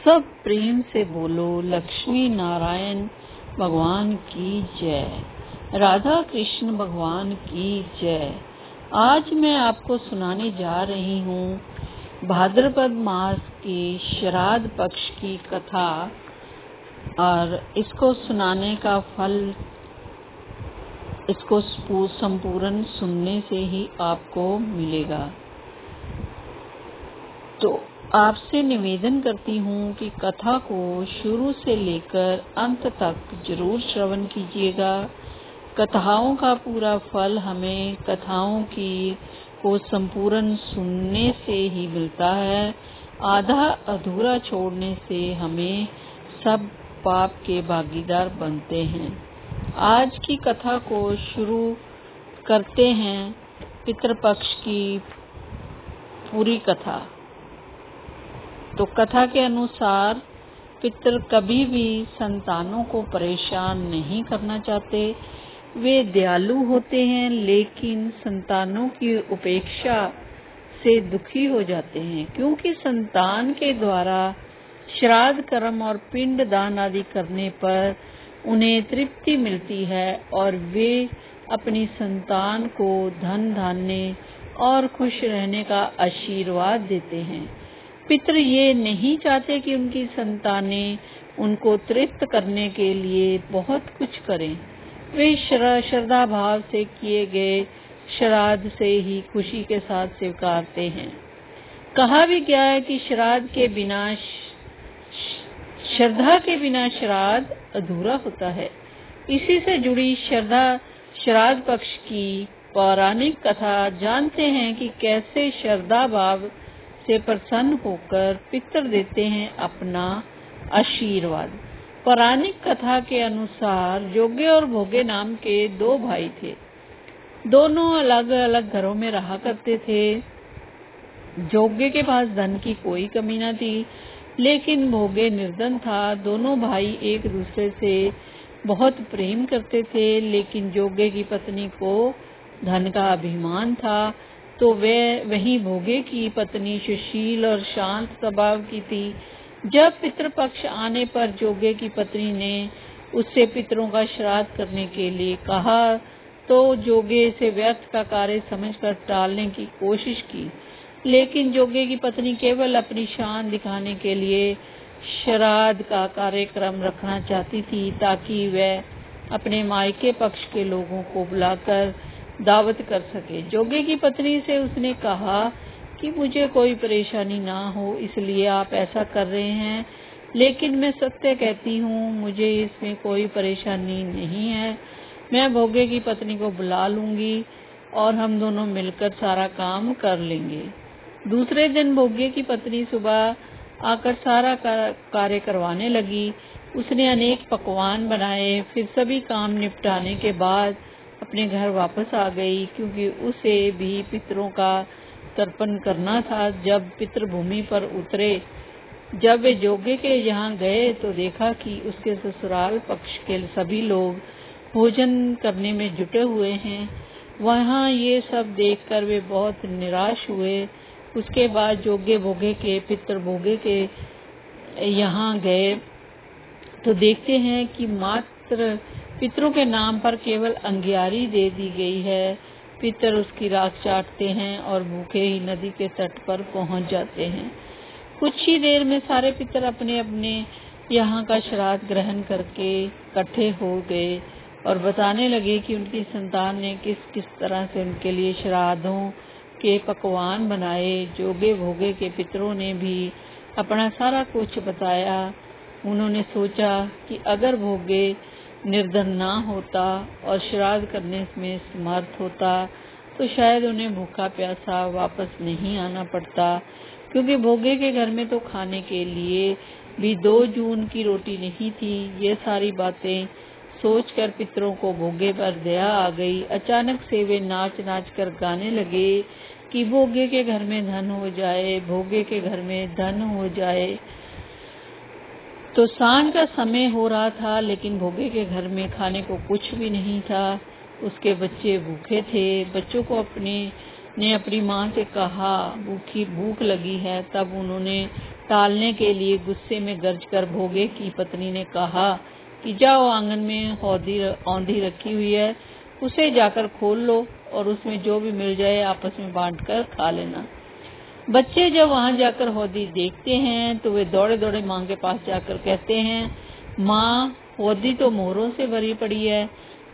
सब प्रेम से बोलो लक्ष्मी नारायण भगवान की जय, राधा कृष्ण भगवान की जय। आज मैं आपको सुनाने जा रही हूँ भाद्रपद मास के श्राद्ध पक्ष की कथा, और इसको सुनाने का फल इसको संपूर्ण सुनने से ही आपको मिलेगा। तो आपसे निवेदन करती हूँ कि कथा को शुरू से लेकर अंत तक जरूर श्रवण कीजिएगा। कथाओं का पूरा फल हमें कथाओं को संपूर्ण सुनने से ही मिलता है। आधा अधूरा छोड़ने से हमें सब पाप के भागीदार बनते हैं। आज की कथा को शुरू करते हैं पितृपक्ष की पूरी कथा। तो कथा के अनुसार पितर कभी भी संतानों को परेशान नहीं करना चाहते। वे दयालु होते हैं, लेकिन संतानों की उपेक्षा से दुखी हो जाते हैं, क्योंकि संतान के द्वारा श्राद्ध कर्म और पिंड दान आदि करने पर उन्हें तृप्ति मिलती है और वे अपनी संतान को धन धान्य और खुश रहने का आशीर्वाद देते हैं। पितर ये नहीं चाहते कि उनकी संतानें उनको तृप्त करने के लिए बहुत कुछ करें। वे श्रद्धा भाव से किए गए श्राद्ध से ही खुशी के साथ स्वीकारते हैं। कहा भी गया है कि श्रद्धा के बिना श्राद्ध अधूरा होता है। इसी से जुड़ी श्राद्ध पक्ष की पौराणिक कथा जानते हैं कि कैसे श्रद्धा भाव से प्रसन्न होकर पितर देते हैं अपना आशीर्वाद। पौराणिक कथा के अनुसार जोगे और भोगे नाम के दो भाई थे। दोनों अलग अलग घरों में रहा करते थे। जोगे के पास धन की कोई कमी न थी, लेकिन भोगे निर्धन था। दोनों भाई एक दूसरे से बहुत प्रेम करते थे, लेकिन जोगे की पत्नी को धन का अभिमान था, तो वही भोगे की पत्नी सुशील और शांत स्वभाव की थी। जब पितृपक्ष आने पर जोगे की पत्नी ने उससे पितरों का श्राद्ध करने के लिए कहा, तो जोगे से व्यर्थ का कार्य समझकर टालने की कोशिश की, लेकिन जोगे की पत्नी केवल अपनी शान दिखाने के लिए श्राद्ध का कार्यक्रम रखना चाहती थी, ताकि वह अपने मायके पक्ष के लोगों को बुलाकर दावत कर सके। जोगे की पत्नी से उसने कहा कि मुझे कोई परेशानी ना हो, इसलिए आप ऐसा कर रहे हैं, लेकिन मैं सत्य कहती हूँ, मुझे इसमें कोई परेशानी नहीं है। मैं भोगे की पत्नी को बुला लूंगी और हम दोनों मिलकर सारा काम कर लेंगे। दूसरे दिन भोगे की पत्नी सुबह आकर सारा कार्य करवाने लगी। उसने अनेक पकवान बनाए, फिर सभी काम निपटाने के बाद अपने घर वापस आ गई, क्योंकि उसे भी पितरों का तर्पण करना था। जब पितृ भूमि पर उतरे, जब वे जोगे के यहाँ गए तो देखा कि उसके ससुराल पक्ष के सभी लोग भोजन करने में जुटे हुए हैं। वहाँ ये सब देखकर वे बहुत निराश हुए। उसके बाद जोगे भोगे के पितृ भोगे के यहाँ गए तो देखते हैं कि मात्र पितरों के नाम पर केवल अंगियारी दे दी गई है। पितर उसकी राख चाटते हैं और भूखे ही नदी के तट पर पहुंच जाते हैं। कुछ ही देर में सारे पितर अपने अपने यहाँ का श्राद्ध ग्रहण करके इकट्ठे हो गए और बताने लगे कि उनकी संतान ने किस किस तरह से उनके लिए श्राद्धों के पकवान बनाए। जोगे भोगे के पितरों ने भी अपना सारा कुछ बताया। उन्होंने सोचा कि अगर भोगे निर्धन ना होता और श्राद्ध करने में समर्थ होता, तो शायद उन्हें भूखा प्यासा वापस नहीं आना पड़ता, क्योंकि भोगे के घर में तो खाने के लिए भी 2 जून की रोटी नहीं थी। ये सारी बातें सोचकर पितरों को भोगे पर दया आ गई। अचानक से वे नाच नाच कर गाने लगे कि भोगे के घर में धन हो जाए, भोगे के घर में धन हो जाए। तो सांझ का समय हो रहा था, लेकिन भोगे के घर में खाने को कुछ भी नहीं था। उसके बच्चे भूखे थे। बच्चों को ने अपनी माँ से कहा भूख लगी है। तब उन्होंने टालने के लिए गुस्से में गर्ज कर भोगे की पत्नी ने कहा कि जाओ, आंगन में औंधी रखी हुई है, उसे जाकर खोल लो और उसमें जो भी मिल जाए आपस में बांटकर खा लेना। बच्चे जब वहां जाकर हौदी देखते हैं तो वे दौड़े दौड़े माँ के पास जाकर कहते हैं, माँ, हौदी तो मोहरों से भरी पड़ी है।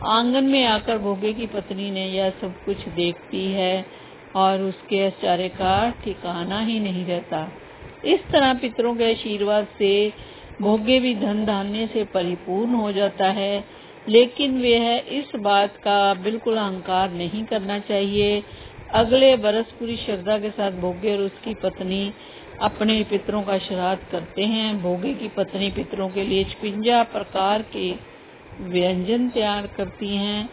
आंगन में आकर भोगे की पत्नी ने यह सब कुछ देखती है और उसके आश्चर्य का ठिकाना ही नहीं रहता। इस तरह पितरों के आशीर्वाद से भोगे भी धन धान्य से परिपूर्ण हो जाता है, लेकिन वह इस बात का बिल्कुल अहंकार नहीं करना चाहिए। अगले बरस पूरी श्रद्धा के साथ भोगे और उसकी पत्नी अपने पितरों का श्राद्ध करते हैं। भोगे की पत्नी पितरों के लिए 56 प्रकार के व्यंजन तैयार करती हैं।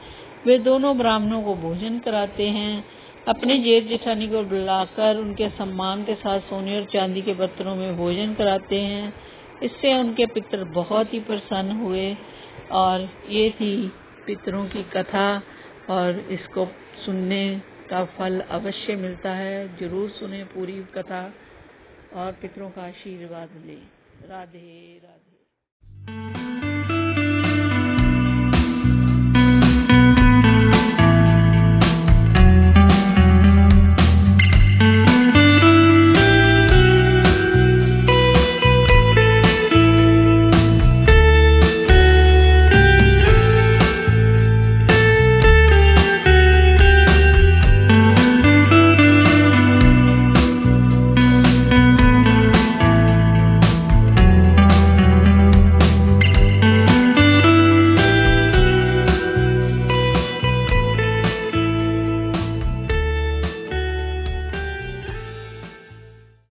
वे दोनों ब्राह्मणों को भोजन कराते हैं। अपने जेठ जेठानी को बुलाकर उनके सम्मान के साथ सोने और चांदी के बर्तनों में भोजन कराते हैं। इससे उनके पितर बहुत ही प्रसन्न हुए। और ये थी पितरों की कथा, और इसको सुनने का फल अवश्य मिलता है। जरूर सुने पूरी कथा और पितरों का आशीर्वाद लें। राधे राधे।